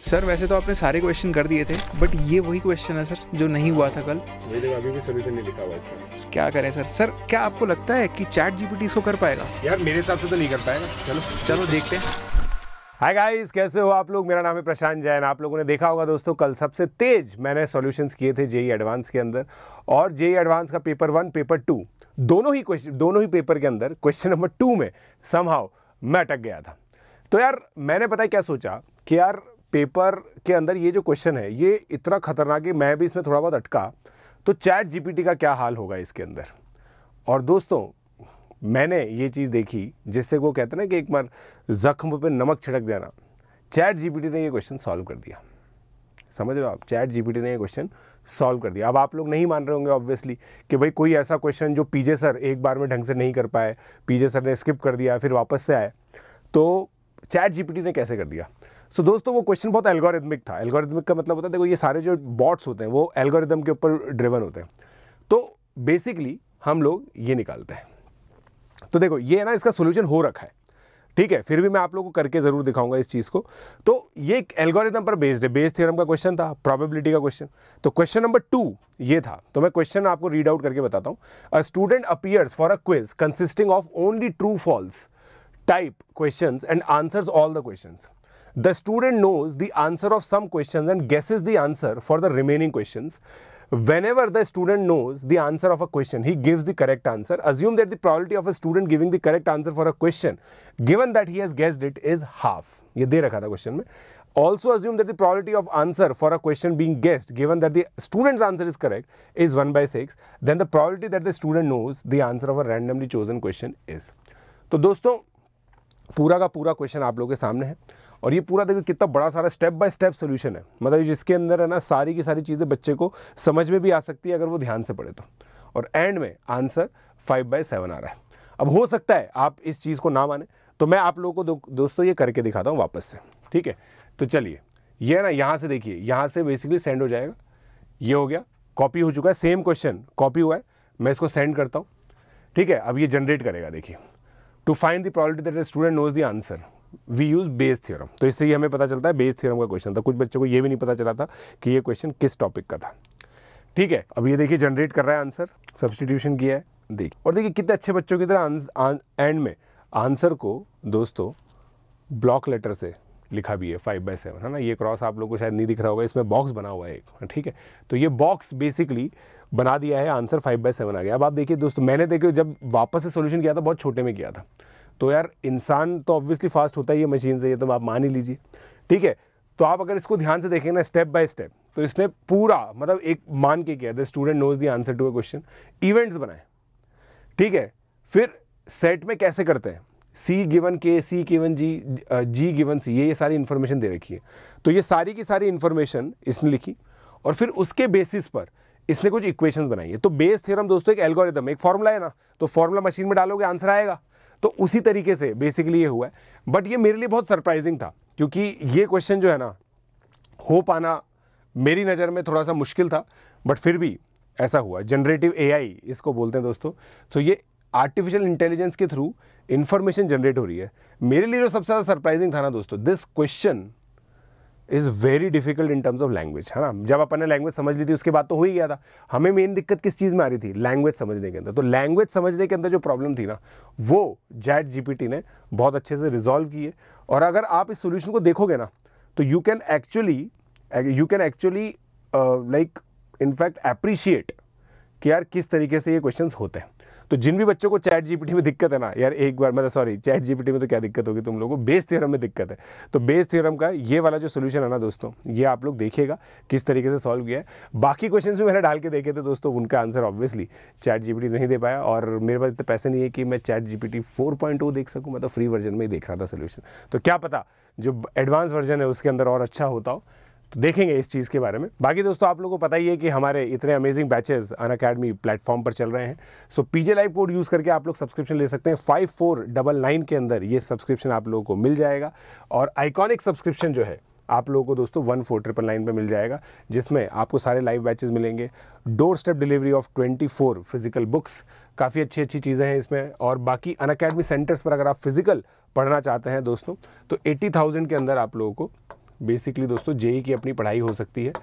Sir वैसे तो आपने सारे क्वेश्चन कर दिए थे, बट ये वही क्वेश्चन है सर जो नहीं हुआ था कल। वही देखो, अभी भी सोल्यूशन नहीं लिखा हुआ इसका। क्या करें सर? सर क्या आपको लगता है कि चैट जीपीटी इसको कर पाएगा? यार मेरे हिसाब से तो नहीं कर पाएगा। चलो देखते हैं। हाय गाइस, कैसे हो आप लोग? मेरा नाम है प्रशांत जैन। आप लोगों ने देखा होगा दोस्तों, कल सबसे तेज मैंने सॉल्यूशंस किए थे जेई एडवांस के अंदर, और जेई एडवांस का पेपर 1 पेपर 2 दोनों ही पेपर के अंदर क्वेश्चन नंबर 2 में समहाउ मैं अटक गया था। तो यार मैंने पता है क्या सोचा कि यार पेपर के अंदर ये जो क्वेश्चन है ये इतना खतरनाक है, मैं भी इसमें थोड़ा बहुत अटका, तो चैट जीपीटी का क्या हाल होगा इसके अंदर। और दोस्तों मैंने ये चीज़ देखी जिससे वो कहते हैं ना कि एक बार जख्म पे नमक छिड़क देना, चैट जीपीटी ने ये क्वेश्चन सॉल्व कर दिया। समझ रहे हो आप? चैट जीपीटी ने ये क्वेश्चन सॉल्व कर दिया। अब आप लोग नहीं मान रहे होंगे ऑब्वियसली कि भाई कोई ऐसा क्वेश्चन जो पीजे सर एक बार में ढंग से नहीं कर पाए, पीजे सर ने स्किप कर दिया फिर वापस से आए, तो चैट जीपीटी ने कैसे कर दिया। सो दोस्तों वो क्वेश्चन बहुत एल्गोरिथमिक था। एल्गोरिथमिक का मतलब होता है, देखो ये सारे जो बॉट्स होते हैं वो एल्गोरिथम के ऊपर ड्रिवन होते हैं। तो बेसिकली हम लोग ये निकालते हैं। तो देखो ये है ना, इसका सोल्यूशन हो रखा है, ठीक है, फिर भी मैं आप लोगों को करके जरूर दिखाऊंगा इस चीज को। तो ये एक एल्गोरिथम पर बेस्ड है, बेस थ्योरम का क्वेश्चन था, प्रोबेबिलिटी का क्वेश्चन। तो क्वेश्चन नंबर 2 ये था, तो मैं क्वेश्चन आपको रीड आउट करके बताता हूं। A student appears for a quiz consisting of only true false type questions and answers all the questions. The student knows the answer of some questions and guesses the answer for the remaining questions. Whenever the student knows the answer of a question, he gives the correct answer. Assume that the probability of a student giving the correct answer for a question, given that he has guessed it, is half. ये दे रखा था question में. Also assume that the probability of answer for a question being guessed, given that the student's answer is correct, is 1/6. Then the probability that the student knows the answer of a randomly chosen question is. तो दोस्तों पूरा का पूरा question आप लोगों के सामने है, और ये पूरा देखो कितना बड़ा सारा स्टेप बाय स्टेप सोल्यूशन है, मतलब जिसके अंदर है ना सारी की सारी चीज़ें बच्चे को समझ में भी आ सकती है अगर वो ध्यान से पढ़े तो। और एंड में आंसर 5/7 आ रहा है। अब हो सकता है आप इस चीज़ को ना माने, तो मैं आप लोगों को दोस्तों ये करके दिखाता हूँ वापस से, ठीक है। तो चलिए ये ना यहाँ से देखिए, यहाँ से बेसिकली सेंड हो जाएगा, ये हो गया, कॉपी हो चुका है, सेम क्वेश्चन कॉपी हुआ है, मैं इसको सेंड करता हूँ, ठीक है। अब ये जनरेट करेगा, देखिए। To find the probability that the student knows the answer we use Bayes theorem. तो इससे ही हमें पता चलता है बेस थ्योरम का क्वेश्चन था। कुछ बच्चों को ये भी नहीं पता चला था कि ये क्वेश्चन किस टॉपिक का था, ठीक है। अब ये देखिए जनरेट कर रहा है आंसर, सब्स्टिट्यूशन किया है, देखिए, और देखिए कितने अच्छे बच्चों की तरह एंड में आंसर को दोस्तों ब्लॉक लेटर से लिखा भी है 5/7, है ना। ये क्रॉस आप लोगों को शायद नहीं दिख रहा होगा, इसमें बॉक्स बना हुआ है एक, ठीक है। तो ये बॉक्स बेसिकली बना दिया है, आंसर 5/7 आ गया। अब आप देखिए दोस्तों, मैंने देखिए जब वापस से सॉल्यूशन किया था बहुत छोटे में किया था, तो यार इंसान तो ऑब्वियसली फास्ट होता ही है मशीन से, ये तो आप मान ही लीजिए, ठीक है। तो आप अगर इसको ध्यान से देखेंगे ना स्टेप बाय स्टेप, तो इसने पूरा मतलब एक मान के किया, the student knows the answer to a question, events बनाए, ठीक है। फिर सेट में कैसे करते हैं, सी गिवन के, सी गिवन जी, जी गिवन सी, ये सारी इंफॉर्मेशन दे रखी है। तो ये सारी की सारी इंफॉर्मेशन इसने लिखी, और फिर उसके बेसिस पर इसने कुछ इक्वेशंस बनाई है। तो बेस थ्योरम दोस्तों एक एल्गोरिथम, एक फॉर्मूला है ना, तो फॉर्मूला मशीन में डालोगे आंसर आएगा। तो उसी तरीके से बेसिकली ये हुआ है। बट ये मेरे लिए बहुत सरप्राइजिंग था, क्योंकि ये क्वेश्चन जो है ना हो पाना मेरी नज़र में थोड़ा सा मुश्किल था, बट फिर भी ऐसा हुआ। जनरेटिव एआई इसको बोलते हैं दोस्तों। तो ये आर्टिफिशियल इंटेलिजेंस के थ्रू इंफॉर्मेशन जनरेट हो रही है। मेरे लिए जो सबसे ज़्यादा सरप्राइजिंग था ना दोस्तों, this question is very difficult in terms of language, है ना। जब अपन ने लैंग्वेज समझ ली थी उसके बाद तो हो ही गया था। हमें मेन दिक्कत किस चीज़ में आ रही थी, लैंग्वेज समझने के अंदर। तो लैंग्वेज समझने के अंदर जो प्रॉब्लम थी ना, वो चैट जीपीटी ने बहुत अच्छे से रिजॉल्व की है। और अगर आप इस सोल्यूशन को देखोगे ना, तो you can actually like in fact appreciate कि यार किस तरीके से ये क्वेश्चंस होते हैं। तो जिन भी बच्चों को चैट जीपीटी में दिक्कत है ना यार, एक बार मतलब सॉरी चैट जीपीटी में तो क्या दिक्कत होगी तुम लोगों को, बेस थ्योरम में दिक्कत है। तो बेस थ्योरम का ये वाला जो सोल्यूशन है ना दोस्तों, ये आप लोग देखिएगा किस तरीके से सॉल्व किया है। बाकी क्वेश्चंस भी मैंने डाल के देखे थे दोस्तों, उनका आंसर ऑब्वियसली चैट जीपीटी नहीं दे पाया, और मेरे पास इतने पैसे नहीं है कि मैं चैट जीपीटी 4.0 देख सकूँ। मैं तो फ्री वर्जन में ही देख रहा था सोल्यूशन, तो क्या पता जो एडवांस वर्जन है उसके अंदर और अच्छा होता हो। तो देखेंगे इस चीज़ के बारे में। बाकी दोस्तों आप लोगों को पता ही है कि हमारे इतने अमेजिंग बैचेस अनअकैडमी प्लेटफॉर्म पर चल रहे हैं। सो पीजे लाइव कोड यूज़ करके आप लोग सब्सक्रिप्शन ले सकते हैं। 5499 के अंदर ये सब्सक्रिप्शन आप लोगों को मिल जाएगा, और आइकॉनिक सब्सक्रिप्शन जो है आप लोगों को दोस्तों 14999 पे मिल जाएगा, जिसमें आपको सारे लाइव बैचेस मिलेंगे, door step delivery of 24 physical books, काफ़ी अच्छी अच्छी चीज़ें हैं इसमें। और बाकी अनअकैडमी सेंटर्स पर अगर आप फिजिकल पढ़ना चाहते हैं दोस्तों, तो 80,000 के अंदर आप लोगों को बेसिकली दोस्तों जेई की अपनी पढ़ाई हो सकती है।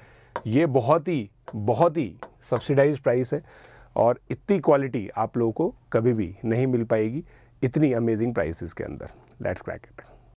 ये बहुत ही सब्सिडाइज प्राइस है और इतनी क्वालिटी आप लोगों को कभी भी नहीं मिल पाएगी इतनी अमेजिंग प्राइसेस के अंदर। Let's crack it.